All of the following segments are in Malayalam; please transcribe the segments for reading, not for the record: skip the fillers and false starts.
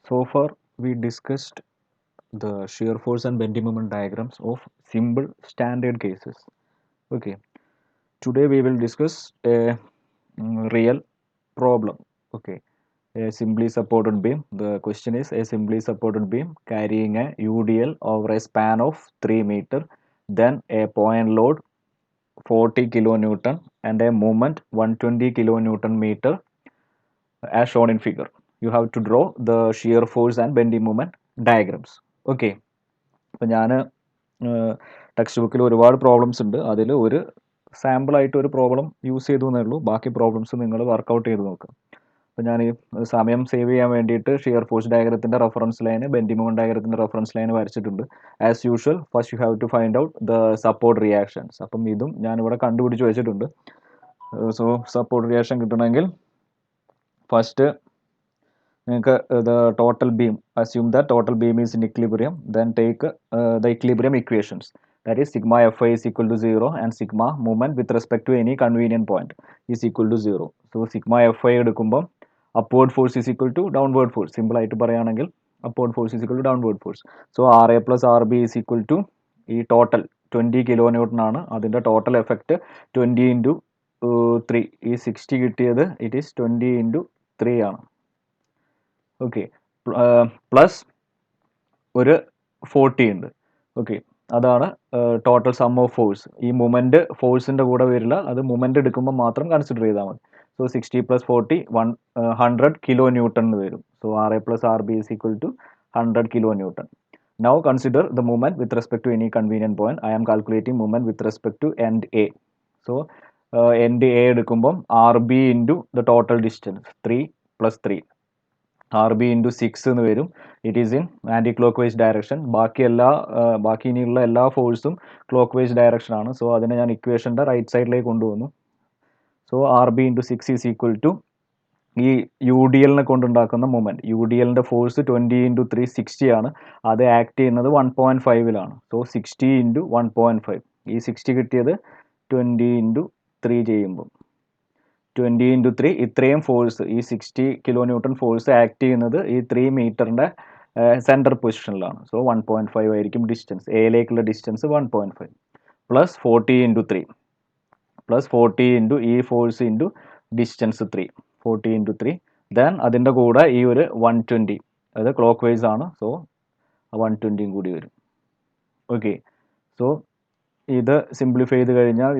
So far, we discussed the shear force and bending moment diagrams of simple standard cases. Okay, today we will discuss a real problem. Okay, a simply supported beam. The question is a simply supported beam carrying a UDL over a span of 3 meter, then a point load 40 kilonewton and a moment 120 kilonewton meter as shown in figure. You have to draw the shear force and bending moment diagrams. Okay. അപ്പോൾ ഞാൻ ടെക്സ്റ്റ് ബുക്കിൽ ഒരുപാട് പ്രോബ്ലംസ് ഉണ്ട്. അതിൽ ഒരു സാമ്പിളായിട്ട് ഒരു പ്രോബ്ലം യൂസ് ചെയ്തു എന്നേ ഉള്ളൂ. ബാക്കി പ്രോബ്ലംസ് നിങ്ങൾ വർക്കൗട്ട് ചെയ്ത് നോക്കുക. അപ്പോൾ ഞാൻ ഈ സമയം സേവ് ചെയ്യാൻ വേണ്ടിയിട്ട് ഷിയർ ഫോഴ്സ് ഡയഗ്രത്തിൻ്റെ റെഫറൻസ് ലൈന് ബെൻഡിംഗ് മൊമെന്റ് ഡയഗ്രത്തിൻ്റെ റെഫറൻസ് ലൈന് വരച്ചിട്ടുണ്ട്. As usual first you have to find out the support reactions. അപ്പം ഇതും ഞാനിവിടെ കണ്ടുപിടിച്ച് വെച്ചിട്ടുണ്ട്. സോ സപ്പോർട്ട് റിയാക്ഷൻ കിട്ടണമെങ്കിൽ ഫസ്റ്റ് നിങ്ങൾക്ക് the total beam, assume that total beam is in equilibrium, then take the equilibrium equations, that is sigma Fi is equal to 0 and sigma moment with respect to any convenient point is equal to 0. So sigma Fi എടുക്കുമ്പോൾ upward force is equal to downward force. Simple ആയിട്ട് പറയുകയാണെങ്കിൽ upward force is equal to downward force. So Ra plus Rb is equal to ഈ ടോട്ടൽ 20 കിലോ ന്യൂട്ടൺ ആണ്. അതിൻ്റെ ടോട്ടൽ എഫക്റ്റ് 20 ഇൻറ്റു 3. ഈ 60 കിട്ടിയത് ഇറ്റ് ഈസ് 20 ഇൻറ്റു 3 ആണ്. ഓക്കെ, പ്ലസ് ഒരു 40 ഉണ്ട്. ഓക്കെ, അതാണ് ടോട്ടൽ സം ഓഫ് ഫോഴ്സ്. ഈ മൊമെൻറ്റ് ഫോഴ്സിൻ്റെ കൂടെ വരില്ല, അത് മൊമെൻറ്റ് എടുക്കുമ്പോൾ മാത്രം കൺസിഡർ ചെയ്താൽ മതി. സോ 60 പ്ലസ് 40 100 കിലോ ന്യൂട്ടൺ എന്ന് വരും. So Ra plus Rb is equal to 100 kilo newton. Now consider the moment with respect to any convenient point. I am calculating moment with respect to end A. So end A എടുക്കുമ്പം Rb into the total distance 3 plus 3. Rb into 6 എന്ന് വരും. It is in anti clock vice direction. ബാക്കി ഇനിയുള്ള എല്ലാ ഫോഴ്സും ക്ലോക്ക് വൈസ് ഡയറക്ഷൻ ആണ്. സോ അതിനെ ഞാൻ ഇക്വേഷൻ്റെ റൈറ്റ് സൈഡിലേക്ക് കൊണ്ടുവന്നു. So Rb into 6 is equal to ഈ യു ഡി എല്ലിനെ കൊണ്ടുണ്ടാക്കുന്ന മൊമെൻറ്റ്. യു ഡി എല്ലിൻ്റെ ഫോഴ്സ് 20 ഇൻറ്റു 3 60 ആണ്. അത് ആക്ട് ചെയ്യുന്നത് 1.5 So 60 ഇൻറ്റു 1.5. ഈ 60 കിട്ടിയത് 20 ഇൻറ്റു 3 ചെയ്യുമ്പോൾ 20 ഇൻറ്റു 3 ഇത്രയും ഫോഴ്സ്, ഈ 60 കിലോ ന്യൂട്ടൺ ഫോഴ്സ് ആക്ട് ചെയ്യുന്നത് ഈ 3 മീറ്ററിൻ്റെ സെൻറ്റർ പൊസിഷനിലാണ്. സോ 1.5 ആയിരിക്കും ഡിസ്റ്റൻസ്. എയിലേക്കുള്ള distance 1.5 plus 40 into 3 plus 40 into ഈ force into distance 3, 40 into 3. Then അതിൻ്റെ കൂടെ ഈ ഒരു 120, അത് ക്ലോക്ക് വൈസ് ആണ്. സോ 120 കൂടി വരും. ഓക്കെ, സോ ഇത് സിംപ്ലിഫൈ ചെയ്ത് കഴിഞ്ഞാൽ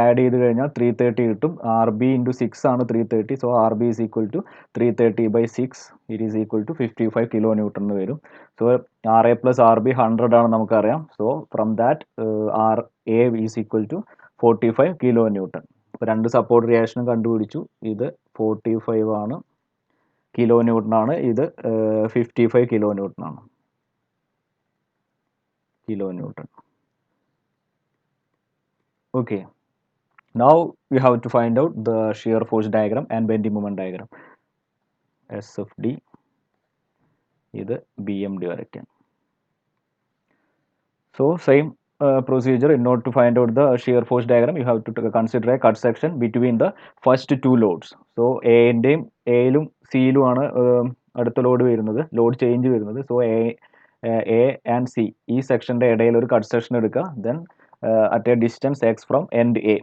ആഡ് ചെയ്ത് കഴിഞ്ഞാൽ 330 കിട്ടും. Rb ഇൻറ്റു 6 ആണ് 330. So Rb is equal to 330/6. It is equal to 55 kilo newton എന്ന് വരും. സോ Ra പ്ലസ് Rb 100 ആണ് നമുക്കറിയാം. So from that Ra is equal to 45 kilo newton. ഇപ്പോൾ രണ്ട് സപ്പോർട്ട് റിയാക്ഷനും കണ്ടുപിടിച്ചു. ഇത് 45 ആണ്, കിലോ ന്യൂട്ടൺ ആണ്. ഇത് 55 കിലോ ന്യൂട്ടൺ ആണ്. Kilo newton. Okay, now we have to find out the shear force diagram and bending moment diagram. SFD, ഇത് BMD വരയ്ക്കാൻ. So same procedure. In order to find out the shear force diagram, you have to consider a cut section between the first two loads. So എൻ്റെയും എയിലും സിയിലും ആണ് അടുത്ത ലോഡ് വരുന്നത്, ലോഡ് ചേഞ്ച് വരുന്നത്. സോ എ ആൻഡ് സി ഈ സെക്ഷൻ്റെ ഇടയിൽ ഒരു കട്ട് സെക്ഷൻ എടുക്കുക. Then at a distance x from end A.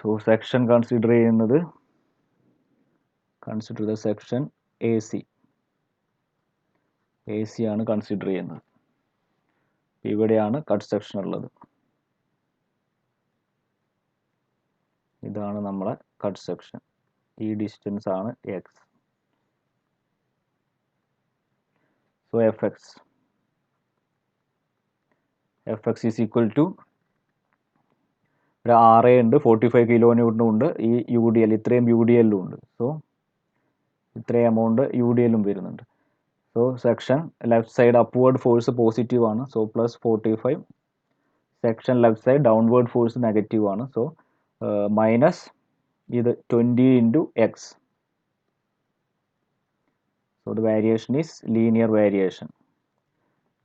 So section consider ചെയ്യുന്നത്, consider the section A C ആണ് കൺസിഡർ ചെയ്യുന്നത്. ഇവിടെയാണ് കട്ട് സെക്ഷൻ ഉള്ളത്. ഇതാണ് നമ്മളെ കട്ട് സെക്ഷൻ. ഈ ഡിസ്റ്റൻസ് ആണ് x. So F X is equal to ഒരു Ra ഉണ്ട്, 45 കിലോ ന്യൂട്ടനും ഉണ്ട്, ഈ യു ഡി എൽ ഇത്രയും യു ഡി എല്ലും ഉണ്ട്. സോ ഇത്രയും എമൗണ്ട് യു ഡി എല്ലും വരുന്നുണ്ട്. So section left side upward force positive ആണ്. So plus 45. Section left side downward force negative ആണ്. സോ മൈനസ് ഇത് 20 into x. So the variation is linear variation.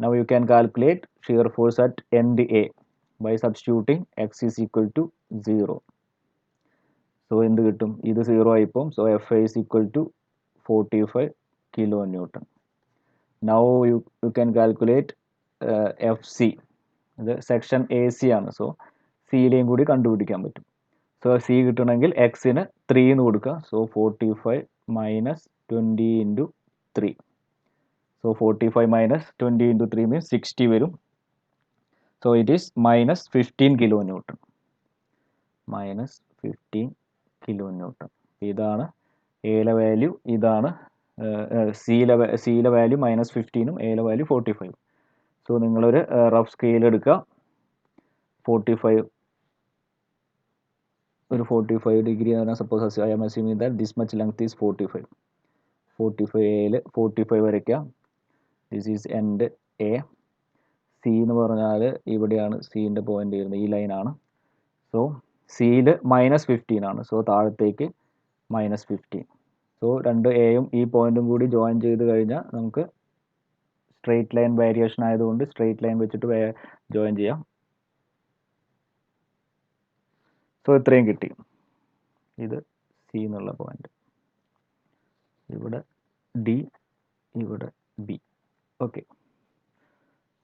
Now you can calculate shear force at end A by substituting x is equal to 0. So എന്ത് കിട്ടും? ഇത് 0 ആയിപ്പോൾ. So Fi is equal to 45 kilo newton. Now you can calculate FC. ഇത് സെക്ഷൻ എ സി ആണ്. സോ സിയിലെയും കൂടി കണ്ടുപിടിക്കാൻ പറ്റും. സോ സി കിട്ടണമെങ്കിൽ എക്സിന് 3 എന്ന് കൊടുക്കുക. So 45 minus 20 into 3. So 45 minus 20 into 3 means 60 വരും. So it is minus 15 kilo newton. Minus 15 kilo newton. ഇതാണ് എയിലെ വാല്യൂ, ഇതാണ് സിയിലെ വാല്യൂ മൈനസ് 15ഉം എയിലെ വാല്യൂ 45. സോ നിങ്ങളൊരു റഫ് സ്കെയിൽ എടുക്കുക. 45 ഒരു 45 ഡിഗ്രി ആണ്. Suppose I am assuming that this much length is 45. 45 45 വരയ്ക്കുക. This is end A. C എന്ന് പറഞ്ഞാൽ ഇവിടെയാണ് സിൻ്റെ പോയിന്റ് വരുന്നത്, ഈ ലൈനാണ്. സോ സിയിൽ മൈനസ് 15 ആണ്. സോ താഴത്തേക്ക് മൈനസ് 15. സോ രണ്ട് എയും ഈ പോയിന്റും കൂടി ജോയിൻ ചെയ്ത് കഴിഞ്ഞാൽ നമുക്ക് സ്ട്രെയിറ്റ് ലൈൻ വേരിയേഷൻ ആയതുകൊണ്ട് സ്ട്രെയിറ്റ് ലൈൻ വെച്ചിട്ട് ജോയിൻ ചെയ്യാം. സോ ഇത്രയും കിട്ടി. ഇത് സി എന്നുള്ള പോയിന്റ്, ഇവിടെ ഡി, ഇവിടെ B. Okay.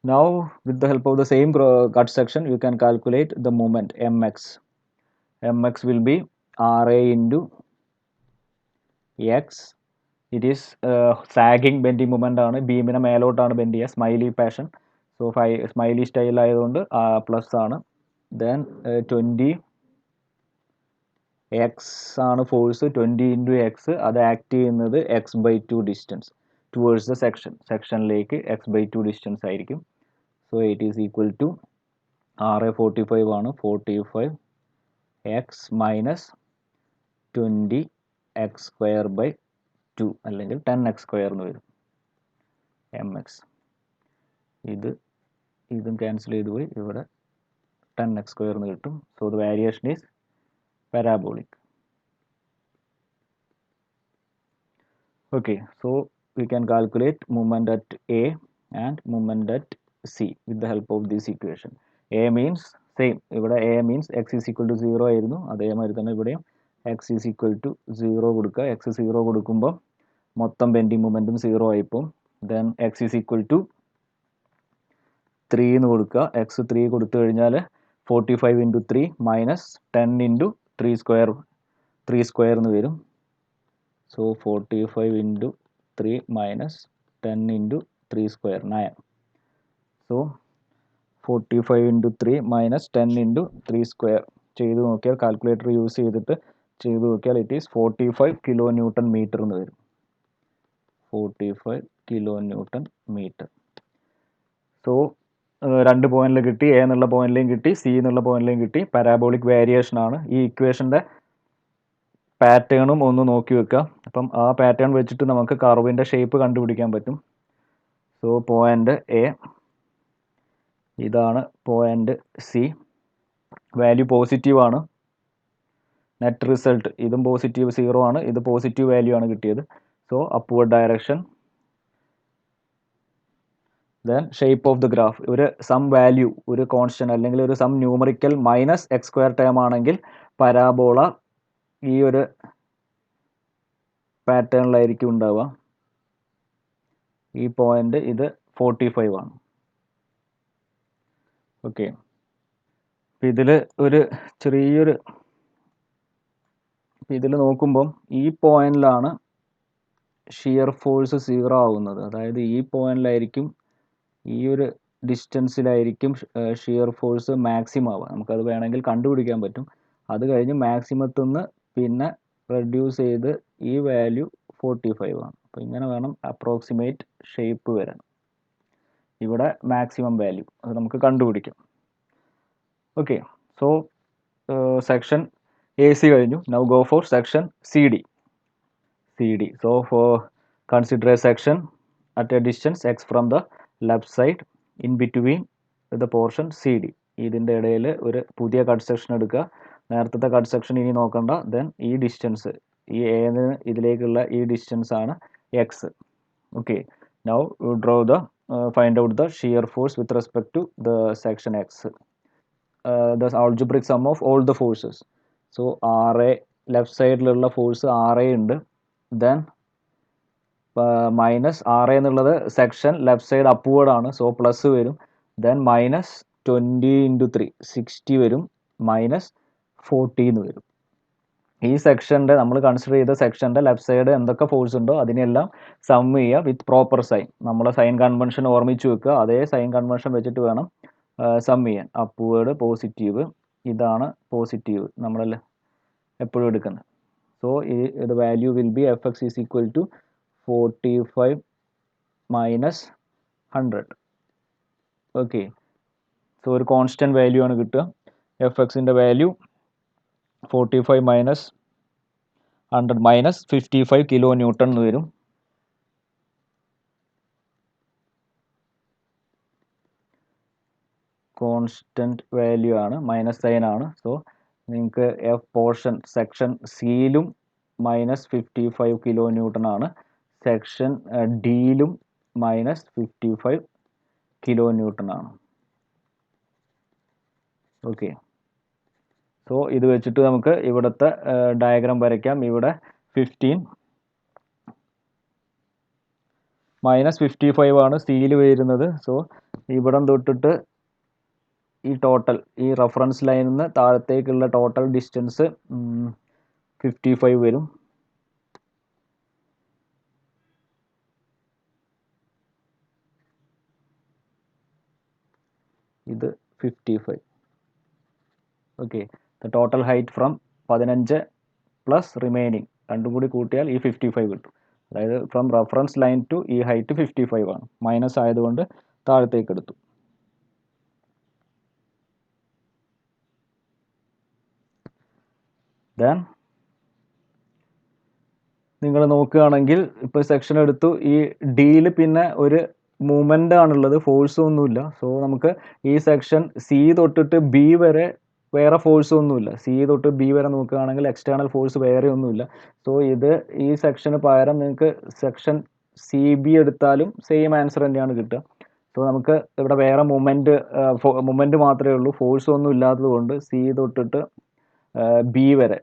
Now with the help of the same cut section you can calculate the moment mx. Mx will be Ra into x. It is sagging bending moment ആണ്. ബീമിനെ മേലോട്ടാണ് ബെൻഡ് ചെയ്യുക. Smiley fashion. So smiley style ആയതുകൊണ്ട് പ്ലസ് ആണ്. ദെൻ 20 എക്സ് ആണ് ഫോഴ്സ്. 20 ഇൻറ്റു എക്സ്, അത് ആക്ട് ചെയ്യുന്നത് x/2 ഡിസ്റ്റൻസ് ടുവേഴ്സ് ദ സെക്ഷനിലേക്ക് x/2 ഡിസ്റ്റൻസ് ആയിരിക്കും. So it is equal to Ra 45 ആണ്. 45 x minus 20 x square by 2 അല്ലെങ്കിൽ 10x സ്ക്വയർ എന്ന് വരും. mx ഇതും ക്യാൻസൽ ചെയ്ത് പോയി. ഇവിടെ 10x സ്ക്വയർ എന്ന് കിട്ടും. So the variation is parabolic. Okay, so we can calculate moment at A and moment at C with the help of this equation. A means same. ഇവിടെ A means x is equal to 0 ആയിരുന്നു. അതേമാതിരി തന്നെ ഇവിടെയും x is equal to 0 കൊടുക്കുക. x 0 കൊടുക്കുമ്പോൾ മൊത്തം ബെൻഡിങ് മൊമെൻറ്റും 0 ആയിപ്പോൾ then x is equal to 3 എന്ന് കൊടുക്കുക. x 3 കൊടുത്തു കഴിഞ്ഞാൽ 45 ഇൻറ്റു 3 മൈനസ് 10 ഇൻറ്റു 3 സ്ക്വയർ എന്ന് വരും. So 45 into 3 minus 10 into 3 square 9. So 45 into 3 minus 10 into 3 square ചെയ്ത് നോക്കിയാൽ, കാൽക്കുലേറ്റർ യൂസ് ചെയ്തിട്ട് ചെയ്ത് നോക്കിയാൽ it is 45 kilo newton metre എന്ന് വരും. 45 കിലോ ന്യൂട്ടൺ മീറ്റർ. സോ രണ്ട് പോയിന്റിൽ കിട്ടി. എ എന്നുള്ള പോയിന്റിലേയും കിട്ടി, സി എന്നുള്ള പോയിന്റിലേയും കിട്ടി. പാരാബോളിക് വേരിയേഷൻ ആണ്. ഈ ഇക്വേഷൻ്റെ പാറ്റേണും ഒന്ന് നോക്കി വെക്കുക. അപ്പം ആ പാറ്റേൺ വെച്ചിട്ട് നമുക്ക് കർവിൻ്റെ ഷേപ്പ് കണ്ടുപിടിക്കാൻ പറ്റും. സോ പോയിന്റ് എ, ഇതാണ് പോയിന്റ് സി. വാല്യൂ പോസിറ്റീവ് ആണ്. നെറ്റ് റിസൾട്ട് ഇതും പോസിറ്റീവ് 0 ആണ്. ഇത് പോസിറ്റീവ് വാല്യൂ ആണ് കിട്ടിയത്. So upward direction. Then shape of the graph, ഒരു സം വാല്യൂ, ഒരു കോൺസ്റ്റന്റ് അല്ലെങ്കിൽ ഒരു some numerical minus X square term ആണെങ്കിൽ പരാബോള ഈ ഒരു പാറ്റേണിലായിരിക്കും ഉണ്ടാവുക. ഈ പോയിന്റ് ഇത് 45 ആണ്. ഓക്കെ. അപ്പം ഇതിൽ ഒരു ചെറിയൊരു ഇതിൽ നോക്കുമ്പം ഈ പോയിന്റിലാണ് ഷിയർ ഫോഴ്സ് 0 ആവുന്നത്. അതായത് ഈ പോയിന്റിലായിരിക്കും, ഈ ഒരു ഡിസ്റ്റൻസിലായിരിക്കും ഷിയർ ഫോഴ്സ് മാക്സിമം ആവുക. നമുക്കത് വേണമെങ്കിൽ കണ്ടുപിടിക്കാൻ പറ്റും. അത് കഴിഞ്ഞ് മാക്സിമത്തിൽ നിന്ന് പിന്നെ റെഡ്യൂസ് ചെയ്ത് ഈ വാല്യൂ 45 ആണ്. അപ്പോൾ ഇങ്ങനെ വേണം അപ്രോക്സിമേറ്റ് ഷേപ്പ് വരാൻ. ഇവിടെ മാക്സിമം വാല്യൂ അത് നമുക്ക് കണ്ടുപിടിക്കാം. Okay. So section A C കഴിഞ്ഞു. Now go for section C D. So for consider a section at a distance x from the left side in between the portion CD. ഇതിൻ്റെ ഇടയിൽ ഒരു പുതിയ കട്ട് സെക്ഷൻ എടുക്കുക. നേരത്തെ കട്ട് സെക്ഷൻ ഇനി നോക്കണ്ട. ദെൻ ഈ ഡിസ്റ്റൻസ്, ഈ എന്ന് ഇതിലേക്കുള്ള ഈ ഡിസ്റ്റൻസ് ആണ് X. Okay. Now draw the find out the shear force with respect to the section X. The algebraic sum of all the forces. So R A left സൈഡിലുള്ള ഫോഴ്സ് ആർ എ ഉണ്ട്. ദെൻ മൈനസ് ആറ് എന്നുള്ളത് സെക്ഷൻ ലെഫ്റ്റ് സൈഡ് അപ്വേർഡ് ആണ്, സോ പ്ലസ് വരും. ദെൻ മൈനസ് 20 ഇൻറ്റു 3 60 വരും, മൈനസ് 40 എന്ന് വരും. ഈ സെക്ഷൻ്റെ നമ്മൾ കൺസിഡർ ചെയ്ത സെക്ഷൻ്റെ ലെഫ്റ്റ് സൈഡ് എന്തൊക്കെ ഫോഴ്സ് ഉണ്ടോ അതിനെല്ലാം സം ചെയ്യുക വിത്ത് പ്രോപ്പർ സൈൻ. നമ്മളെ സൈൻ കൺവെൻഷൻ ഓർമ്മിച്ച് വെക്കുക, അതേ സൈൻ കൺവെൻഷൻ വെച്ചിട്ട് വേണം സം ചെയ്യാൻ. അപ്വേർഡ് പോസിറ്റീവ്, ഇതാണ് പോസിറ്റീവ് നമ്മളല്ലേ എപ്പോഴും എടുക്കുന്നത്. So the value will be fx is equal to 45 minus 100. Okay, so ഒരു കോൺസ്റ്റൻറ്റ് വാല്യൂ ആണ് കിട്ടുക. എഫ് എക്സിൻ്റെ value 45 minus 100 minus 55 kilo newton എന്ന് വരും. കോൺസ്റ്റൻറ്റ് വാല്യൂ ആണ്, മൈനസ് സൈൻ ആണ്. സോ നിങ്ങൾക്ക് എഫ് പോർഷൻ സെക്ഷൻ സിയിലും മൈനസ് 55 കിലോ ന്യൂട്ടൺ ആണ്, സെക്ഷൻ ഡിയിലും മൈനസ് 55 കിലോ ന്യൂട്ടൺ ആണ്. ഓക്കെ, സോ ഇത് വെച്ചിട്ട് നമുക്ക് ഇവിടുത്തെ ഡയഗ്രാം വരയ്ക്കാം. ഇവിടെ 15 മൈനസ് 55 ആണ് സിയിൽ വരുന്നത്. സോ ഇവിടം തൊട്ടിട്ട് ഈ ടോട്ടൽ ഈ റെഫറൻസ് ലൈനിൽ നിന്ന് താഴത്തേക്കുള്ള ടോട്ടൽ ഡിസ്റ്റൻസ് 55 വരും. ഇത് 55. Okay, the total height from 15 plus remaining രണ്ടും കൂടി കൂട്ടിയാൽ ഈ 55 കിട്ടും. അതായത് ഫ്രം റെഫറൻസ് ലൈൻ ടു ഈ ഹൈറ്റ് 55 ആണ്, മൈനസ് ആയതുകൊണ്ട് താഴത്തേക്ക് എടുത്തു. ദെൻ നിങ്ങൾ നോക്കുകയാണെങ്കിൽ ഇപ്പോൾ സെക്ഷൻ എടുത്തു, ഈ ഡിയിൽ പിന്നെ ഒരു മൂവ്മെൻ്റ് ആണുള്ളത്, ഫോഴ്സ് ഒന്നുമില്ല. സോ നമുക്ക് ഈ സെക്ഷൻ സി തൊട്ടിട്ട് ബി വരെ വേറെ ഫോഴ്സ് ഒന്നുമില്ല. സി തൊട്ട് ബി വരെ നോക്കുകയാണെങ്കിൽ എക്സ്റ്റേണൽ ഫോഴ്സ് വേറെ ഒന്നുമില്ല. സോ ഇത് ഈ സെക്ഷന് പകരം നിങ്ങൾക്ക് സെക്ഷൻ സി ബി എടുത്താലും സെയിം ആൻസർ തന്നെയാണ് കിട്ടുക. സോ നമുക്ക് ഇവിടെ വേറെ മൂവ്മെൻറ്റ് മാത്രമേ ഉള്ളൂ, ഫോഴ്സ് ഒന്നും ഇല്ലാത്തത് കൊണ്ട് സി തൊട്ടിട്ട് ബി വരെ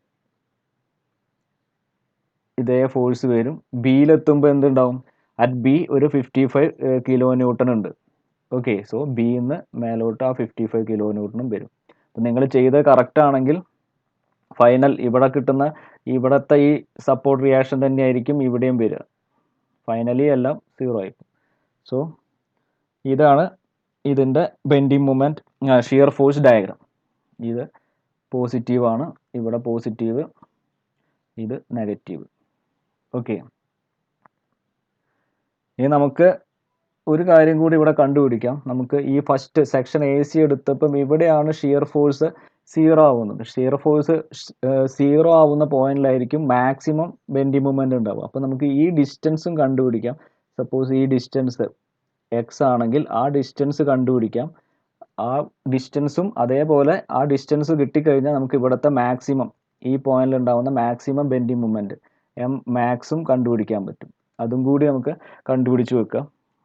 ഇതേ ഫോഴ്സ് വരും. ബിയിലെത്തുമ്പോൾ എന്തുണ്ടാവും, അറ്റ് ബി ഒരു 55 കിലോ ന്യൂട്ടൺ ഉണ്ട്. ഓക്കെ, സോ ബിന്ന് മേലോട്ട് ആ 55 കിലോ ന്യൂട്ടണും വരും. അപ്പം നിങ്ങൾ ചെയ്തത് കറക്റ്റ് ആണെങ്കിൽ ഫൈനൽ ഇവിടെ കിട്ടുന്ന ഇവിടുത്തെ ഈ സപ്പോർട്ട് റിയാക്ഷൻ തന്നെയായിരിക്കും ഇവിടെയും വരിക. ഫൈനലി എല്ലാം 0 ആയിരിക്കും. സോ ഇതാണ് ഇതിൻ്റെ bending moment shear force diagram. ഇത് പോസിറ്റീവാണ്, ഇവിടെ പോസിറ്റീവ്, ഇത് നെഗറ്റീവ്. ഓക്കെ, ഇനി നമുക്ക് ഒരു കാര്യം കൂടി ഇവിടെ കണ്ടുപിടിക്കാം. നമുക്ക് ഈ ഫസ്റ്റ് സെക്ഷൻ എ സി എടുത്തപ്പം ഇവിടെയാണ് ഷിയർ ഫോഴ്സ് 0 ആവുന്നത്. ഷിയർ ഫോഴ്സ് 0 ആവുന്ന പോയിന്റിലായിരിക്കും മാക്സിമം ബെൻഡിങ് മൊമെന്റ് ഉണ്ടാവുക. അപ്പോൾ നമുക്ക് ഈ ഡിസ്റ്റൻസും കണ്ടുപിടിക്കാം. സപ്പോസ് ഈ ഡിസ്റ്റൻസ് എക്സ് ആണെങ്കിൽ ആ ഡിസ്റ്റൻസ് കണ്ടുപിടിക്കാം. ആ ഡിസ്റ്റൻസും അതേപോലെ ആ ഡിസ്റ്റൻസ് കിട്ടിക്കഴിഞ്ഞാൽ നമുക്ക് ഇവിടുത്തെ മാക്സിമം ഈ പോയിന്റിൽ ഉണ്ടാവുന്ന മാക്സിമം ബെൻഡിങ് മൊമെന്റ് എം മാക്സും കണ്ടുപിടിക്കാൻ പറ്റും. അതും കൂടി നമുക്ക് കണ്ടുപിടിച്ച് വെക്കാം.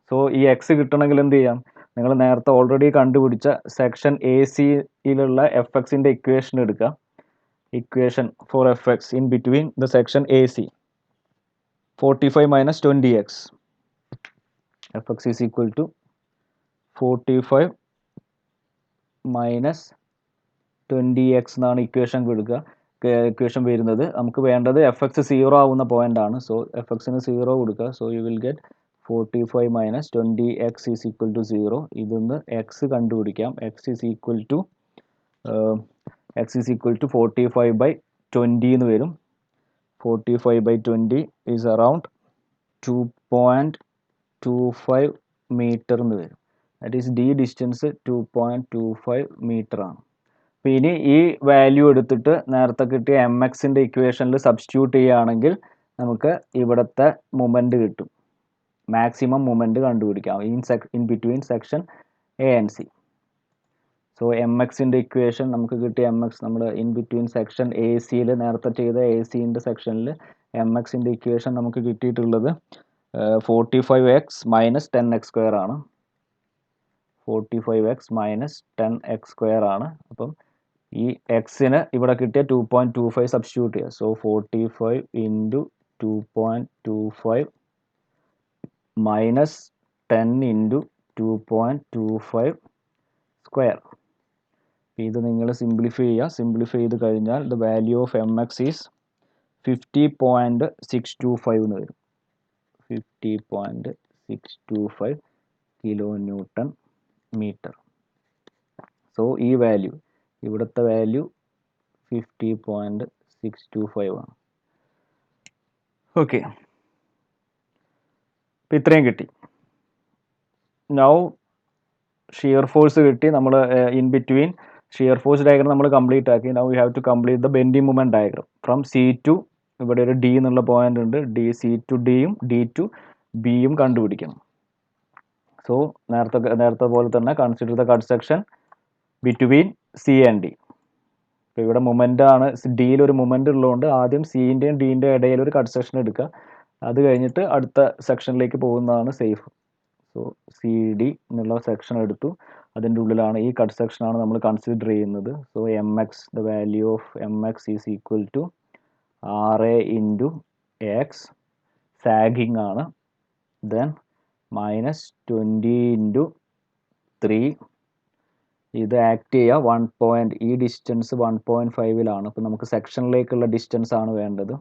സോ ഈ എക്സ് കിട്ടണമെങ്കിൽ എന്ത് ചെയ്യാം, നിങ്ങൾ നേരത്തെ ഓൾറെഡി കണ്ടുപിടിച്ച സെക്ഷൻ എ സിയിലുള്ള എഫ് എക്സിൻ്റെ ഇക്വേഷൻ എടുക്കുക. Equation for F X in between the section A C 45 minus 20x. F X is equal to 45 minus 20x എന്നാണ് ഇക്വേഷൻ കൊടുക്കുക. ഇക്വേഷൻ വരുന്നത് നമുക്ക് വേണ്ടത് എഫ് എക്സ് 0 ആവുന്ന പോയിന്റ് ആണ്. സോ എഫ് എക്സിന് 0 കൊടുക്കുക. So you will get 45 minus 20x is equal to 0. ഇതൊന്ന് എക്സ് കണ്ടുപിടിക്കാം. X is equal to 45 by 20 എന്ന് വരും. 45 ബൈ 20 ഈസ് അറൗണ്ട് 2.25 മീറ്റർ എന്ന് വരും. That is D distance 2.25 metre ആണ്. അപ്പോൾ ഇനി ഈ വാല്യൂ എടുത്തിട്ട് നേരത്തെ കിട്ടിയ എം എക്സിൻ്റെ ഇക്വേഷനിൽ സബ്സ്റ്റിറ്റ്യൂട്ട് ചെയ്യുകയാണെങ്കിൽ നമുക്ക് ഇവിടുത്തെ മൊമെൻറ്റ് കിട്ടും. മാക്സിമം മൊമെൻറ്റ് കണ്ടുപിടിക്കാം in between section A and C. So M എക്സിൻ്റെ ഇക്വേഷൻ നമുക്ക് കിട്ടിയ എം എക്സ് നമ്മൾ ഇൻ ബിറ്റ്വീൻ സെക്ഷൻ എ സിയിൽ നേരത്തെ ചെയ്ത എ സിൻ്റെ സെക്ഷനിൽ എം എക്സിൻ്റെ ഇക്വേഷൻ നമുക്ക് കിട്ടിയിട്ടുള്ളത് 45x മൈനസ് 10x സ്ക്വയർ ആണ്. 45x മൈനസ് 10x സ്ക്വയർ ആണ്. അപ്പം ഈ എക്സിന് ഇവിടെ കിട്ടിയ 2.25 സബ്സ്റ്റിറ്റ്യൂട്ട് ചെയ്യുക. So 45 into 2.25 minus 10 into 2.25 square. ഇത് നിങ്ങൾ സിംപ്ലിഫൈ ചെയ്യുക. സിംപ്ലിഫൈ ചെയ്ത് കഴിഞ്ഞാൽ the value of M X is 50.625 എന്ന് വരും. 50.625 കിലോ ന്യൂട്ടൺ മീറ്റർ. സോ ഈ വാല്യൂ, ഇവിടുത്തെ വാല്യൂ 50.625 ആണ്. ഓക്കെ, അപ്പം ഇത്രയും കിട്ടി. നൗ ഷിയർ ഫോഴ്സ് കിട്ടി. നമ്മൾ in between shear force diagram നമ്മൾ കംപ്ലീറ്റ് ആക്കി. Now we have to complete the bending moment diagram from C to, ഇവിടെ ഒരു ഡി എന്നുള്ള പോയിന്റ് ഉണ്ട്, ഡി സി ടു ഡിയും ഡി ടു ബിയും കണ്ടുപിടിക്കണം. സോ നേരത്തെ പോലെ തന്നെ consider the cut section between C and D. ഇപ്പോൾ ഇവിടെ മൊമെൻ്റ് ആണ്, ഡിയിൽ ഒരു മൊമെൻ്റ് ഉള്ളതുകൊണ്ട് ആദ്യം സിൻ്റെയും ഡിൻ്റെയും ഇടയിൽ ഒരു കട്ട് സെക്ഷൻ എടുക്കുക. അത് കഴിഞ്ഞിട്ട് അടുത്ത സെക്ഷനിലേക്ക് പോകുന്നതാണ് സേഫ്. സോ സി ഡി എന്നുള്ള സെക്ഷൻ എടുത്തു. അതിൻ്റെ ഉള്ളിലാണ് ഈ കട്ട് സെക്ഷനാണ് നമ്മൾ കൺസിഡർ ചെയ്യുന്നത്. So M x, the value of M X is equal to RA into x, sagging ആണ്. Then minus 20 into 3. ഇത് ആക്ട് ചെയ്യുക 1 ഈ ഡിസ്റ്റൻസ് 1.5ലാണ്. അപ്പോൾ നമുക്ക് സെക്ഷനിലേക്കുള്ള ഡിസ്റ്റൻസ് ആണ് വേണ്ടത്.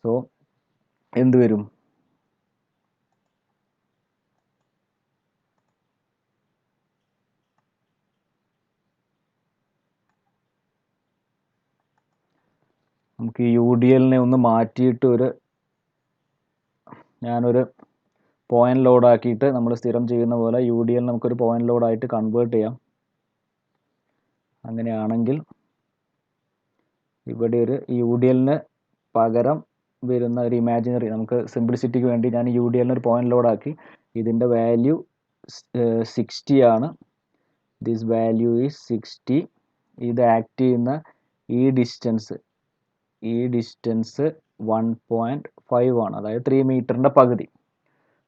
സോ എന്ത് വരും? നമുക്ക് യു ഡി എല്ലിനെ ഒന്ന് മാറ്റിയിട്ട് ഞാനൊരു പോയിന്റ് ലോഡ് ആക്കിയിട്ട് നമ്മൾ സ്ഥിരം ചെയ്യുന്ന പോലെ യു ഡി എൽ നമുക്കൊരു പോയിന്റ് ലോഡായിട്ട് കൺവേർട്ട് ചെയ്യാം. അങ്ങനെയാണെങ്കിൽ ഇവിടെ ഒരു യു ഡി എല്ലിന് പകരം വരുന്ന ഒരു ഇമാജിനറി, നമുക്ക് സിംപ്ലിസിറ്റിക്ക് വേണ്ടി ഞാൻ യു ഡി എല്ലിന് ഒരു പോയിന്റ് ലോഡാക്കി. ഇതിൻ്റെ വാല്യൂ 60 ആണ്. This value is 60. ഇത് ആക്ട് ചെയ്യുന്ന ഈ ഡിസ്റ്റൻസ് 1.5 ആണ്, അതായത് 3 മീറ്ററിൻ്റെ പകുതി.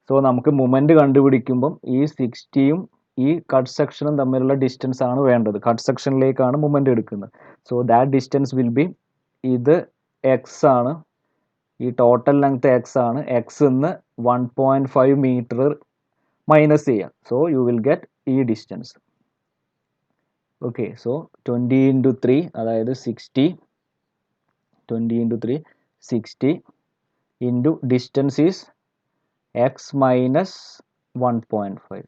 സോ നമുക്ക് മൊമെൻ്റ് കണ്ടുപിടിക്കുമ്പം ഈ 60യും ഈ കട്ട് സെക്ഷനും തമ്മിലുള്ള ഡിസ്റ്റൻസ് ആണ് വേണ്ടത്. കട്ട് സെക്ഷനിലേക്കാണ് മൊമെൻ്റ് എടുക്കുന്നത്. So that distance will be, ഇത് എക്സ് ആണ്, ഈ ടോട്ടൽ ലെങ്ത് എക്സ് ആണ്. എക്സ് എന്ന് 1.5 മീറ്റർ മൈനസ് ചെയ്യാം. സോ യു വിൽ ഗെറ്റ് ഈ ഡിസ്റ്റൻസ്. ഓക്കെ, സോ 20 ഇൻറ്റു 3 അതായത് 60, 20 into 3 60 into distance is x minus 1.5.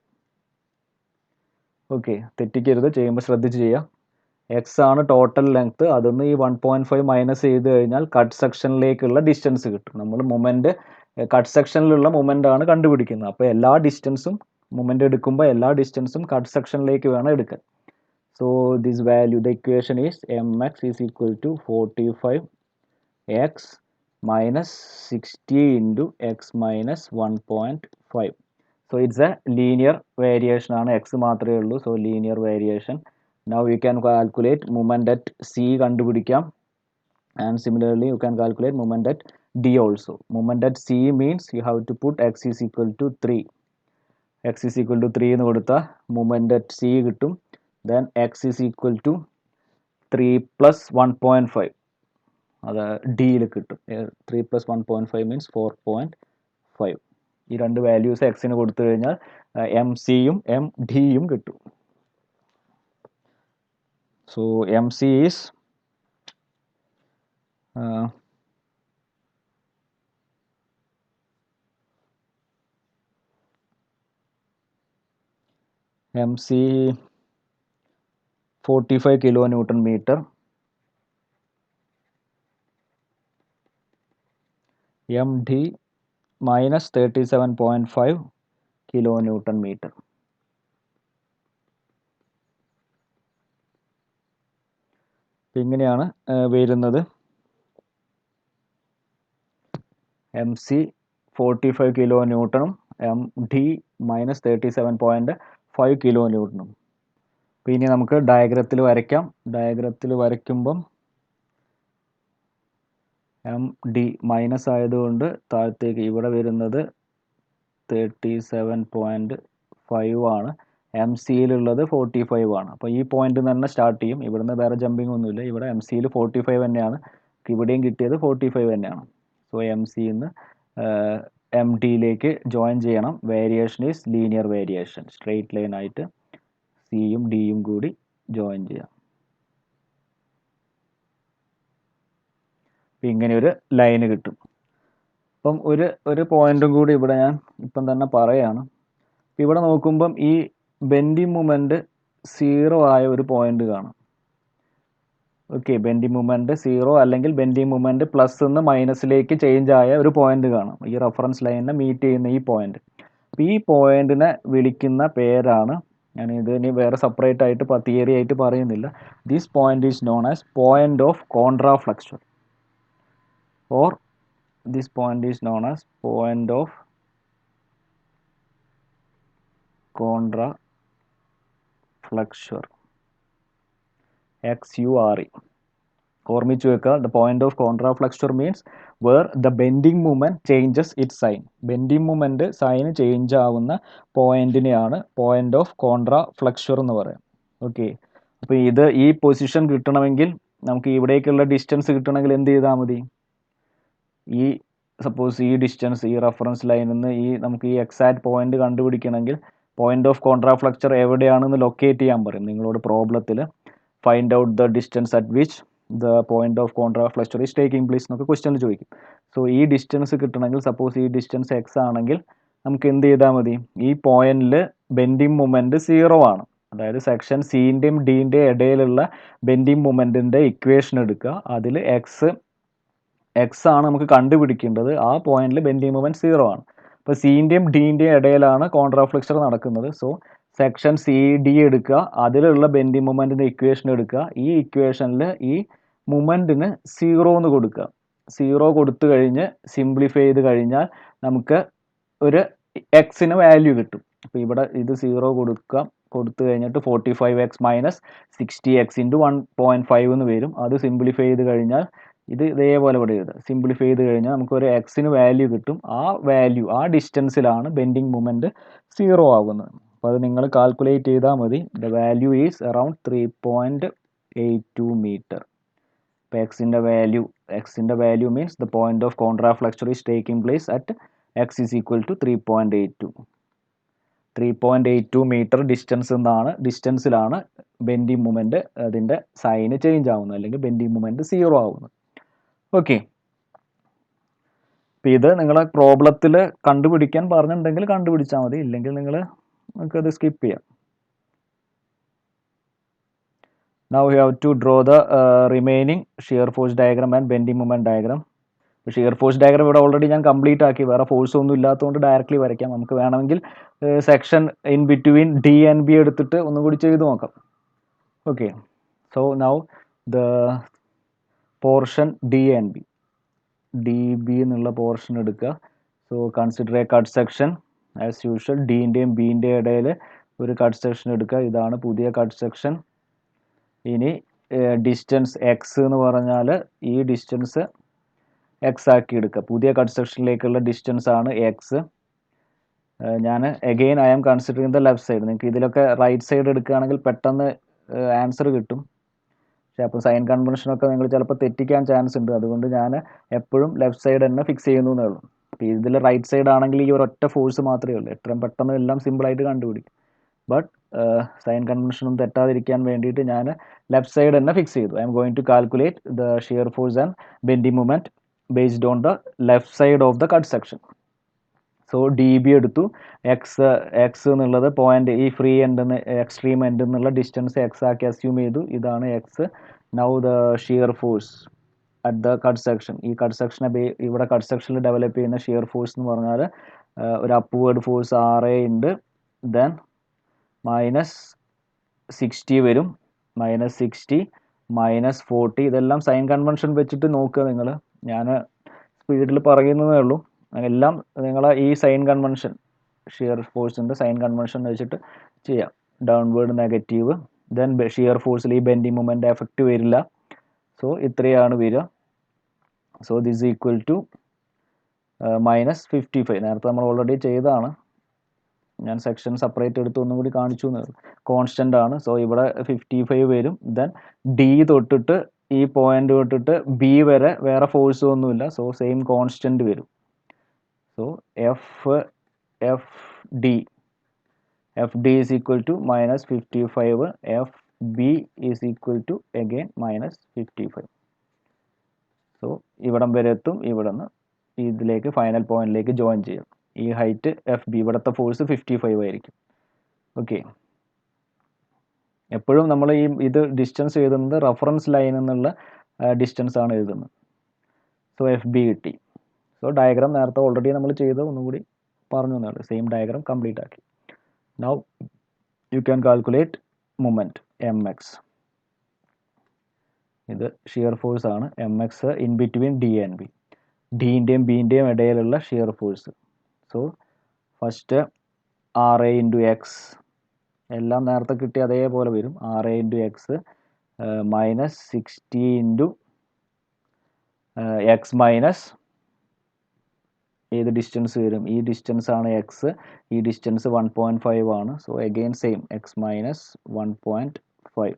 Okay, തെറ്റിക്കരുത്, ചെയ്യുമ്പോൾ ശ്രദ്ധിച്ച് ചെയ്യുക. എക്സ് ആണ് ടോട്ടൽ ലെങ്ത്, അതൊന്ന് ഈ 1.5 മൈനസ് ചെയ്ത് കഴിഞ്ഞാൽ കട്ട് സെക്ഷനിലേക്കുള്ള ഡിസ്റ്റൻസ് കിട്ടും. നമ്മൾ മൊമെൻ്റ് കട്ട് സെക്ഷനിലുള്ള മൊമെൻ്റ് ആണ് കണ്ടുപിടിക്കുന്നത്. അപ്പോൾ എല്ലാ ഡിസ്റ്റൻസും മൊമെൻ്റ് എടുക്കുമ്പോൾ എല്ലാ ഡിസ്റ്റൻസും കട്ട് സെക്ഷനിലേക്ക് വേണം എടുക്കാൻ. So this value, the equation is M X is equal to 45 X minus 60 into x minus 1.5. So it's a linear variation ആണ്, x മാത്രമേ ഉള്ളൂ. So linear variation. Now you can calculate moment at C കണ്ടുപിടിക്കാം. And similarly you can calculate moment at D also. Moment at C means you have to put x is equal to 3. x is equal to 3 എന്ന് കൊടുത്താൽ moment at C കിട്ടും. Then x is equal to 3 plus 1.5. അത് ഡിയിൽ കിട്ടും. 3 plus 1.5 മീൻസ് 4.5. ഈ രണ്ട് വാല്യൂസ് എക്സിന് കൊടുത്തു കഴിഞ്ഞാൽ എം സിയും എം ഡിയും കിട്ടും. So M C is M C 45 kilo newton metre, M D minus 37.5 kilo newton metre. ഇങ്ങനെയാണ് വരുന്നത്. എം സി 45 കിലോ ന്യൂട്ടണും എം ഡി മൈനസ് 37.5 കിലോ ന്യൂട്ടണും. അപ്പോൾ ഇനി നമുക്ക് ഡയഗ്രത്തിൽ വരയ്ക്കാം. ഡയഗ്രത്തിൽ വരയ്ക്കുമ്പം എം ഡി മൈനസ് ആയതുകൊണ്ട് താഴത്തേക്ക് ഇവിടെ വരുന്നത് 37.5 ആണ്. എം സിയിലുള്ളത് 45 ആണ്. അപ്പോൾ ഈ പോയിന്റിൽ നിന്ന് തന്നെ സ്റ്റാർട്ട് ചെയ്യും. ഇവിടുന്ന് വേറെ ജമ്പിങ് ഒന്നുമില്ല. ഇവിടെ എം സിയിൽ 45 തന്നെയാണ്, ഇവിടെയും കിട്ടിയത് 45 തന്നെയാണ്. സോ എം സിന്ന് എം ഡിയിലേക്ക് ജോയിൻ ചെയ്യണം. Variation is linear variation. Straight line ആയിട്ട് സിയും ഡിയും കൂടി ജോയിൻ ചെയ്യാം. അപ്പം ഇങ്ങനെ ഒരു ലൈന് കിട്ടും. അപ്പം ഒരു പോയിന്റും കൂടി ഇവിടെ ഞാൻ ഇപ്പം തന്നെ പറയാണ്. ഇവിടെ നോക്കുമ്പം ഈ ബെൻഡിങ് മൊമെന്റ് 0 ആയ ഒരു പോയിന്റ് കാണാം. ഓക്കെ, ബെൻഡിങ് മൊമെന്റ് 0 അല്ലെങ്കിൽ ബെൻഡിങ് മൊമെന്റ് പ്ലസ് നിന്ന് മൈനസിലേക്ക് ചേഞ്ച് ആയ ഒരു പോയിന്റ് കാണാം. ഈ റെഫറൻസ് ലൈനിനെ മീറ്റ് ചെയ്യുന്ന ഈ പോയിന്റ്. അപ്പം ഈ പോയിന്റിനെ വിളിക്കുന്ന പേരാണ്, ഞാൻ ഇത് ഇനി വേറെ സെപ്പറേറ്റ് ആയിട്ട് തിയറി ആയിട്ട് പറയുന്നില്ല. This point is known as point of contraflexure, or this point is known as point of contrafluxure, XURE. ഓർമ്മിച്ചു വെക്കുക, the point of contrafluxure means where the bending moment changes its sign. bending moment sign change ആവുന്ന പോയിന്റിനെയാണ് പോയിന്റ് ഓഫ് കോൺട്രാഫ്ലക്ചർ എന്ന് പറയാം. ഓക്കെ, അപ്പോൾ ഈ പൊസിഷൻ കിട്ടണമെങ്കിൽ നമുക്ക് ഇവിടേക്കുള്ള ഡിസ്റ്റൻസ് കിട്ടണമെങ്കിൽ എന്ത് ചെയ്താൽ മതി? ഈ സപ്പോസ് ഈ ഡിസ്റ്റൻസ്, ഈ റെഫറൻസ് ലൈനിൽ നിന്ന് നമുക്ക് ഈ എക്സാക്ട് പോയിന്റ് കണ്ടുപിടിക്കണമെങ്കിൽ പോയിന്റ് ഓഫ് കോൺട്രാഫ്ലക്ചർ എവിടെയാണെന്ന് ലൊക്കേറ്റ് ചെയ്യാൻ പറയും നിങ്ങളോട് പ്രോബ്ലത്തിൽ. Find out the distance at which the point of contraflexure is taking place എന്നൊക്കെ ക്വസ്റ്റ്യനിൽ ചോദിക്കും. സോ ഈ ഡിസ്റ്റൻസ് കിട്ടണമെങ്കിൽ സപ്പോസ് ഈ ഡിസ്റ്റൻസ് എക്സ് ആണെങ്കിൽ നമുക്ക് എന്ത് ചെയ്താൽ മതി? ഈ പോയിന്റിൽ ബെൻഡിങ് മൊമെന്റ് 0 ആണ്. അതായത് സെക്ഷൻ സിൻ്റെയും ഡിൻ്റെയും ഇടയിലുള്ള ബെൻഡിങ് മൊമെന്റിന്റെ ഇക്വേഷൻ എടുക്കുക. അതിൽ എക്സ് ആണ് നമുക്ക് കണ്ടുപിടിക്കേണ്ടത്. ആ പോയിന്റിൽ ബെൻഡിങ് മൊമെന്റ് 0 ആണ്. അപ്പോൾ സിൻ്റെയും ഡിൻ്റെയും ഇടയിലാണ് കോൺട്രാഫ്ലക്ചർ നടക്കുന്നത്. സോ സെക്ഷൻ സി ഡി എടുക്കുക, അതിലുള്ള ബെൻഡിങ് മൊമെന്റിന്റെ ഇക്വേഷൻ എടുക്കുക. ഈ ഇക്വേഷനിൽ ഈ മൊമെന്റിന് 0 എന്ന് കൊടുക്കുക. 0 കൊടുത്തു കഴിഞ്ഞ് സിംപ്ലിഫൈ ചെയ്ത് കഴിഞ്ഞാൽ നമുക്ക് ഒരു എക്സിന് വാല്യൂ കിട്ടും. അപ്പോൾ ഇവിടെ ഇത് 0 കൊടുത്തു കഴിഞ്ഞിട്ട് 45x മൈനസ് 60x ഇൻറ്റു 1.5 എന്ന് വരും. അത് സിംപ്ലിഫൈ ചെയ്ത് കഴിഞ്ഞാൽ ഇത് ഇതേപോലെ ഇവിടെ എഴുതുക. സിംപ്ലിഫൈ ചെയ്ത് കഴിഞ്ഞാൽ നമുക്കൊരു എക്സിന് വാല്യൂ കിട്ടും. ആ വാല്യൂ, ആ ഡിസ്റ്റൻസിലാണ് ബെൻഡിങ് മൊമെന്റ് 0 ആകുന്നത്. അപ്പോൾ അത് നിങ്ങൾ കാൽക്കുലേറ്റ് ചെയ്താൽ മതി. The value is around 3.82 metre. ഇപ്പോൾ എക്സിൻ്റെ value means the point of contraflexure is taking place at x is equal to 3.82 metre ഡിസ്റ്റൻസിലാണ് ബെൻഡിങ് മൊമെന്റ് അതിൻ്റെ സൈന് ചേഞ്ച് ആവുന്നത്, അല്ലെങ്കിൽ ബെൻഡിങ് മൊമെന്റ് 0 ആവുന്നത്. ഓക്കെ, അപ്പോൾ ഇത് നിങ്ങളെ പ്രോബ്ലത്തിൽ കണ്ടുപിടിക്കാൻ പറഞ്ഞിട്ടുണ്ടെങ്കിൽ കണ്ടുപിടിച്ചാൽ മതി, ഇല്ലെങ്കിൽ നമുക്കത് സ്കിപ്പ് ചെയ്യാം. Now we have to draw the remaining shear force diagram and bending moment diagram. Shear force diagram ഇവിടെ ഓൾറെഡി ഞാൻ കംപ്ലീറ്റ് ആക്കി, വേറെ ഫോഴ്സ് ഒന്നും ഇല്ലാത്തതുകൊണ്ട് ഡയറക്റ്റ്ലി വരയ്ക്കാം. നമുക്ക് വേണമെങ്കിൽ section in between D and B എടുത്തിട്ട് ഒന്നും കൂടി ചെയ്ത് നോക്കാം. Okay, so now the portion D and B, D B എന്നുള്ള പോർഷൻ എടുക്കുക. So consider a cut section as usual. ഡിൻ്റെയും ബിൻ്റെയും ഇടയിൽ ഒരു കട്ട് സെക്ഷൻ എടുക്കുക. ഇതാണ് പുതിയ കട്ട് സെക്ഷൻ. ഇനി ഡിസ്റ്റൻസ് എക്സ് എന്ന് പറഞ്ഞാൽ ഈ ഡിസ്റ്റൻസ് എക്സ് ആക്കി എടുക്കുക. പുതിയ കട്ട് സെക്ഷനിലേക്കുള്ള ഡിസ്റ്റൻസ് ആണ് എക്സ്. ഞാൻ again I am considering the left side. നിങ്ങൾക്ക് ഇതിലൊക്കെ റൈറ്റ് സൈഡ് എടുക്കുകയാണെങ്കിൽ പെട്ടെന്ന് ആൻസർ കിട്ടും. പക്ഷേ അപ്പോൾ സൈൻ കൺവെൻഷനൊക്കെ നിങ്ങൾ ചിലപ്പോൾ തെറ്റിക്കാൻ ചാൻസ് ഉണ്ട്. അതുകൊണ്ട് ഞാൻ എപ്പോഴും ലെഫ്റ്റ് സൈഡ് തന്നെ ഫിക്സ് ചെയ്യുന്നു എന്നേ ഉള്ളൂ. അപ്പോൾ ഇതിൽ റൈറ്റ് സൈഡ് ആണെങ്കിൽ ഈ ഒരൊറ്റ ഫോഴ്സ് മാത്രമേ ഉള്ളൂ. എത്രയും പെട്ടെന്ന് എല്ലാം സിമ്പിളായിട്ട് കണ്ടുപിടിക്കും. ബട്ട് സൈൻ കൺവെൻഷനും തെറ്റാതിരിക്കാൻ വേണ്ടിയിട്ട് ഞാൻ ലെഫ്റ്റ് സൈഡ് തന്നെ ഫിക്സ് ചെയ്തു. I'm going to calculate the shear force and bending moment based on the left side of the cut section. So dB എടുത്തു. എക്സ് എന്നുള്ളത് പോയിന്റ് ഈ ഫ്രീ എൻഡ് എക്സ്ട്രീം എൻഡ് എന്നുള്ള ഡിസ്റ്റൻസ് എക്സ് ആക്കി അസ്യൂം ചെയ്തു. ഇതാണ് X. Now the shear force at the cut section. ഈ കട്ട് സെക്ഷനെ ഇവിടെ കട്ട് സെക്ഷനിൽ ഡെവലപ്പ് ചെയ്യുന്ന ഷിയർ ഫോഴ്സ് എന്ന് പറഞ്ഞാൽ ഒരു അപ്വേർഡ് ഫോഴ്സ് 6 ഉണ്ട്. ദെൻ -60 വരും. -60 -40. ഇതെല്ലാം സൈൻ കൺവെൻഷൻ വെച്ചിട്ട് നോക്കുക നിങ്ങൾ. ഞാൻ സ്പീഡിൽ പറയുന്നതേ ഉള്ളൂ. എല്ലാം നിങ്ങളെ ഈ സൈൻ കൺവെൻഷൻ, ഷിയർ ഫോഴ്സിൻ്റെ സൈൻ കൺവെൻഷൻ വെച്ചിട്ട് ചെയ്യാം. ഡൗൺവേർഡ് നെഗറ്റീവ്, ദെൻ ഷിയർ ഫോഴ്സിൽ ഈ ബെൻഡിങ് മൊമെൻ്റ് എഫക്റ്റ് വരില്ല. സോ ഇത്രയാണ് വരിക. So this equal to -55. നേരത്തെ നമ്മൾ ഓൾറെഡി ചെയ്തതാണ്. ഞാൻ സെക്ഷൻ സെപ്പറേറ്റ് എടുത്ത് ഒന്നും കൂടി കാണിച്ചു എന്നേ ഉള്ളൂ. കോൺസ്റ്റൻ്റ് ആണ്. സോ ഇവിടെ 55 വരും. ദെൻ ഡി തൊട്ടിട്ട് ഈ പോയിന്റ് തൊട്ടിട്ട് ബി വരെ വേറെ ഫോഴ്സ് ഒന്നുമില്ല. സോ സെയിം കോൺസ്റ്റന്റ് വരും. So FD is equal to minus 55, FB is equal to again minus 55. So ഇവിടം വരെ എത്തും. ഇവിടെ നിന്ന് ഇതിലേക്ക് ഫൈനൽ പോയിന്റിലേക്ക് ജോയിൻ ചെയ്യാം. ഈ ഹൈറ്റ് FB, ഇവിടുത്തെ ഫോഴ്സ് 55 ആയിരിക്കും. ഓക്കെ, എപ്പോഴും നമ്മൾ ഇത് ഡിസ്റ്റൻസ് എഴുതുന്നത് റഫറൻസ് ലൈൻ എന്നുള്ള ഡിസ്റ്റൻസ് ആണ് എഴുതുന്നത്. സോ FB കിട്ടി. സോ ഡയഗ്രാം നേരത്തെ ഓൾറെഡി നമ്മൾ ചെയ്ത് ഒന്നുകൂടി പറഞ്ഞു എന്നാണ്, സെയിം ഡയഗ്രാം കംപ്ലീറ്റ് ആക്കി. Now you can calculate moment mx. ഇത് ഷിയർ ഫോഴ്സ് ആണ്. mx in between D and B, ഡിൻ്റെയും ബിൻ്റെയും ഇടയിലുള്ള shear force. So first RA into X, എല്ലാം നേരത്തെ കിട്ടി അതേപോലെ വരും. RA into x minus 60 into x minus ഏത് ഡിസ്റ്റൻസ് വരും, ഈ ഡിസ്റ്റൻസ് ആണ് എക്സ്, ഈ ഡിസ്റ്റൻസ് 1.5 ആണ്. So again same X minus 1.5.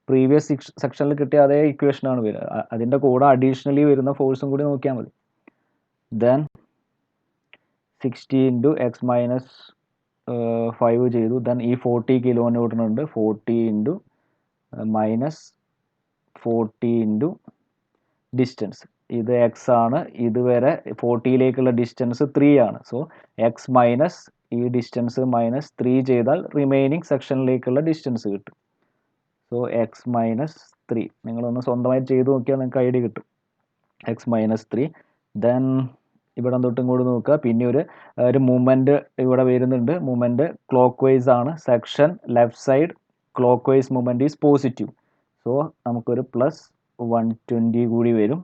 Previous സെക്ഷനിൽ കിട്ടിയ അതേ ഇക്വേഷനാണ് വരിക. അതിൻ്റെ കൂടെ അഡീഷണലി വരുന്ന ഫോഴ്സും കൂടി നോക്കിയാൽ മതി. ദെൻ 60 ഇൻറ്റു എക്സ് മൈനസ് 5 ചെയ്തു. ദെൻ ഈ 40 കിലോ ന്യൂട്ടൺ ഉണ്ട്. 40 ഇൻറ്റു മൈനസ് 40 ഇൻറ്റു ഡിസ്റ്റൻസ്, ഇത് എക്സ് ആണ്. ഇതുവരെ 40യിലേക്കുള്ള ഡിസ്റ്റൻസ് 3 ആണ്. സോ എക്സ് മൈനസ് ഈ ഡിസ്റ്റൻസ് മൈനസ് 3 ചെയ്താൽ റിമൈനിങ് സെക്ഷനിലേക്കുള്ള ഡിസ്റ്റൻസ് കിട്ടും. സോ എക്സ് മൈനസ് 3 നിങ്ങളൊന്ന് സ്വന്തമായി ചെയ്ത് നോക്കിയാൽ നിങ്ങൾക്ക് ഐഡിയ കിട്ടും. X minus 3. ദെൻ ഇവിടെ തൊട്ടും കൂടി നോക്കുക. പിന്നെ ഒരു മൂവ്മെൻറ്റ് ഇവിടെ വരുന്നുണ്ട്. മൂവ്മെൻറ്റ് ക്ലോക്ക് വൈസ് ആണ്. Section left side clock vice movement is positive. So നമുക്കൊരു പ്ലസ് 120 കൂടി വരും.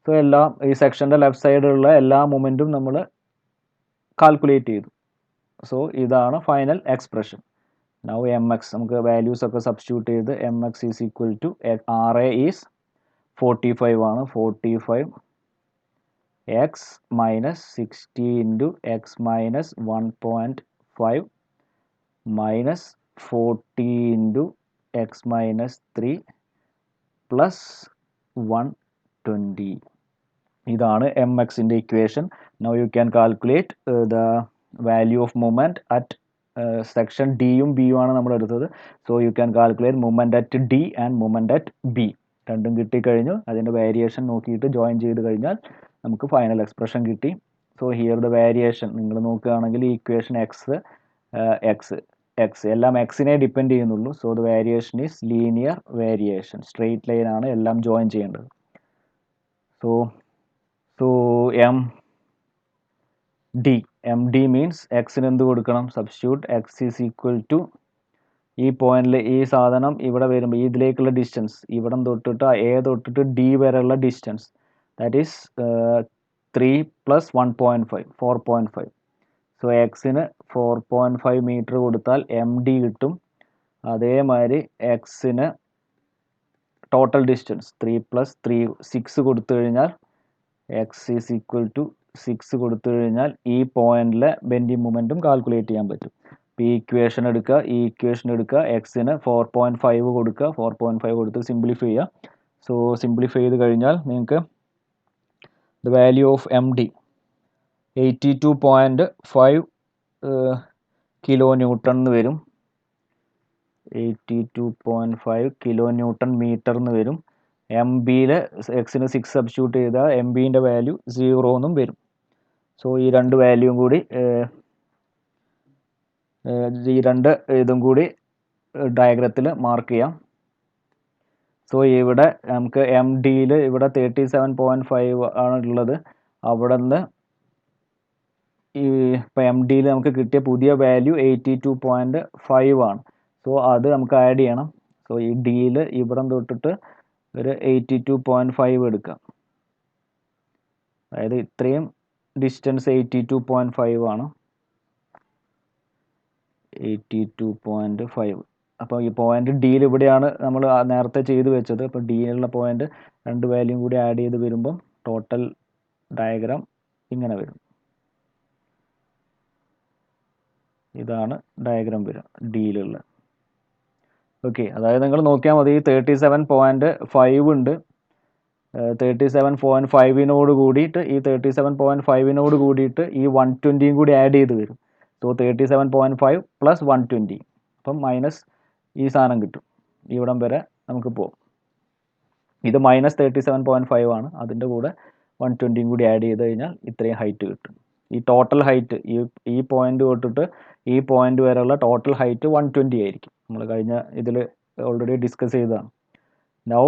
സോ എല്ലാം ഈ സെക്ഷൻ്റെ ലെഫ്റ്റ് സൈഡിലുള്ള എല്ലാ മൂവ്മെൻറ്റും നമ്മൾ കാൽക്കുലേറ്റ് ചെയ്തു. സോ ഇതാണ് ഫൈനൽ എക്സ്പ്രഷൻ. നൗ mx നമുക്ക് വാല്യൂസ് ഒക്കെ സബ്സ്റ്റിറ്റ്യൂട്ട് ചെയ്ത് mx is equal to RA is 45 ആണ്. 45 x minus 60 into x minus 1.5 minus 40 into x minus 3 plus 120. ഇതാണ് mxൻ്റെ equation. Now you can calculate the value of movement at section ഡിയും ബിയും ആണ് നമ്മൾ എടുത്തത്. So you can calculate movement at D and movement at B. രണ്ടും കിട്ടിക്കഴിഞ്ഞു. അതിൻ്റെ വേരിയേഷൻ നോക്കിയിട്ട് ജോയിൻ ചെയ്ത് കഴിഞ്ഞാൽ നമുക്ക് ഫൈനൽ എക്സ്പ്രഷൻ കിട്ടി. സോ ഹിയർ ദ വേരിയേഷൻ നിങ്ങൾ നോക്കുകയാണെങ്കിൽ ഈ ഇക്വേഷൻ എക്സ് എല്ലാം എക്സിനെ ഡിപ്പെൻഡ് ചെയ്യുന്നുള്ളൂ. So the variation is linear variation. Straight line ആണ് എല്ലാം ജോയിൻ ചെയ്യേണ്ടത്. സോ MD മീൻസ് എക്സിന് എന്ത് കൊടുക്കണം, substitute X is equal to ഈ പോയിന്റിൽ ഈ സാധനം ഇവിടെ വരുമ്പോൾ ഇതിലേക്കുള്ള ഡിസ്റ്റൻസ് ഇവിടം തൊട്ടിട്ട് എ തൊട്ടിട്ട് ഡി വരെയുള്ള distance that is 3 plus 1.5 4.5. So എക്സിന് 4.5 മീറ്റർ കൊടുത്താൽ MD കിട്ടും. അതേമാതിരി എക്സിന് ടോട്ടൽ ഡിസ്റ്റൻസ് 3 പ്ലസ് 3 6 കൊടുത്തു കഴിഞ്ഞാൽ എക്സ് ഈസ് ഈക്വൽ ടു 6 കൊടുത്തു കഴിഞ്ഞാൽ ഈ പോയിന്റിലെ ബെൻഡിങ് മൊമെൻറ്റും കാൽക്കുലേറ്റ് ചെയ്യാൻ പറ്റും. ഈ ഇക്വേഷൻ എടുക്കുക, എക്സിന് 4.5 കൊടുക്കുക, 4.5 കൊടുത്ത് സിംപ്ലിഫൈ ചെയ്യുക. സോ സിംപ്ലിഫൈ ചെയ്ത് കഴിഞ്ഞാൽ നിങ്ങൾക്ക് the value of MD 82.5 kilo newton എന്ന് വരും. 82.5 കിലോ ന്യൂട്ടൺ മീറ്റർ എന്ന് വരും. MBയിൽ എക്സിന് 6 സബ്സ്റ്റിറ്റ്യൂട്ട് ചെയ്താൽ MBൻ്റെ വാല്യൂ 0 എന്നും വരും. സോ ഈ രണ്ട് വാല്യൂവും കൂടി ഇതും കൂടി ഡയഗ്രത്തിൽ മാർക്ക് ചെയ്യാം. സോ ഇവിടെ നമുക്ക് MDയിൽ ഇവിടെ 37.5 ആണ് ഉള്ളത്. അവിടെ നിന്ന് ഇപ്പോൾ MDയിൽ നമുക്ക് കിട്ടിയ പുതിയ വാല്യൂ 82.5 ആണ്. സോ അത് നമുക്ക് ആഡ് ചെയ്യണം. സോ ഈ ഡിയിൽ ഇവിടം തൊട്ടിട്ട് ഒരു 82.5 എടുക്കാം. അതായത് ഇത്രയും ഡിസ്റ്റൻസ് 82.5 ആണ്. 82.5. അപ്പോൾ ഈ പോയിന്റ് ഡിയിൽ ഇവിടെയാണ് നമ്മൾ നേരത്തെ ചെയ്ത് വെച്ചത്. അപ്പോൾ ഡിയിലുള്ള പോയിന്റ് രണ്ട് വാല്യൂം കൂടി ആഡ് ചെയ്ത് വരുമ്പം ടോട്ടൽ ഡയഗ്രാം ഇങ്ങനെ വരും. ഇതാണ് ഡയഗ്രാം വരിക ഡിയിലുള്ള. ഓക്കെ, അതായത് നിങ്ങൾ നോക്കിയാൽ മതി 37.5 ഉണ്ട്. 37.5 കൂടിയിട്ട് ഈ 37.5 കൂടിയിട്ട് ഈ 120 കൂടി ആഡ് ചെയ്ത് വരും. സോ 37.5 പ്ലസ് 120 അപ്പം മൈനസ് ഈ സാധനം കിട്ടും. ഇവിടം വരെ നമുക്ക് പോകും. ഇത് മൈനസ് 37.5 ആണ്. അതിൻ്റെ കൂടെ 120 കൂടി ആഡ് ചെയ്ത് കഴിഞ്ഞാൽ ഇത്രയും ഹൈറ്റ് കിട്ടും. ഈ ടോട്ടൽ ഹൈറ്റ് ഈ പോയിന്റ് തൊട്ടിട്ട് ഈ പോയിന്റ് വരെയുള്ള ടോട്ടൽ ഹൈറ്റ് 120 ആയിരിക്കും. നമ്മൾ കഴിഞ്ഞ ഇതിൽ ഓൾറെഡി ഡിസ്കസ് ചെയ്തതാണ്. നൗ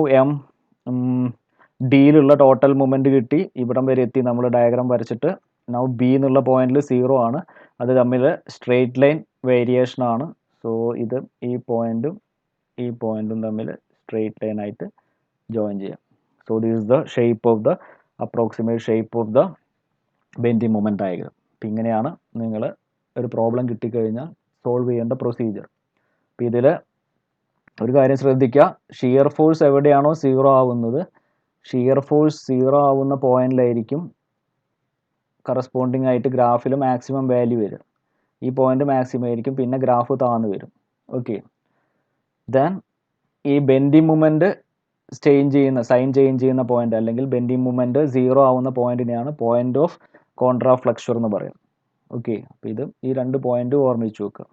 ഡിയിലുള്ള ടോട്ടൽ മൊമെൻറ്റ് കിട്ടി. ഇവിടം വരെ എത്തി നമ്മൾ ഡയഗ്രാം വരച്ചിട്ട്. നൗ ബി എന്നുള്ള പോയിന്റിൽ 0 ആണ്. അത് തമ്മിൽ സ്ട്രെയിറ്റ് ലൈൻ വേരിയേഷൻ ആണ്. സോ ഇത് ഈ പോയിന്റും തമ്മിൽ സ്ട്രെയിറ്റ് ലൈൻ ആയിട്ട് ജോയിൻ ചെയ്യാം. So this is the shape of the approximate shape of the bending moment diagram. അപ്പം ഇങ്ങനെയാണ് നിങ്ങൾ ഒരു പ്രോബ്ലം കിട്ടിക്കഴിഞ്ഞാൽ സോൾവ് ചെയ്യേണ്ട പ്രൊസീജിയർ. അപ്പം ഇതിൽ ഒരു കാര്യം ശ്രദ്ധിക്കുക, ഷിയർ ഫോഴ്സ് എവിടെയാണോ 0 ആവുന്നത്, ഷിയർ ഫോഴ്സ് 0 ആവുന്ന പോയിന്റിലായിരിക്കും കറസ്പോണ്ടിങ് ആയിട്ട് ഗ്രാഫിൽ മാക്സിമം വാല്യൂ വരും. ഈ പോയിന്റ് മാക്സിമം ആയിരിക്കും, പിന്നെ ഗ്രാഫ് താന്ന് വരും. ഓക്കെ, ദെൻ ഈ ബെൻഡിങ് മൊമെൻറ്റ് സൈൻ ചേഞ്ച് ചെയ്യുന്ന പോയിന്റ് അല്ലെങ്കിൽ ബെൻഡിങ് മൊമെൻറ്റ് 0 ആവുന്ന പോയിന്റിനെയാണ് പോയിന്റ് ഓഫ് കോൺട്രാഫ്ലക്ചർ എന്ന് പറയുന്നത്. ഓക്കെ, അപ്പോൾ ഈ രണ്ട് പോയിന്റ് ഓർമ്മിച്ച് വെക്കുക.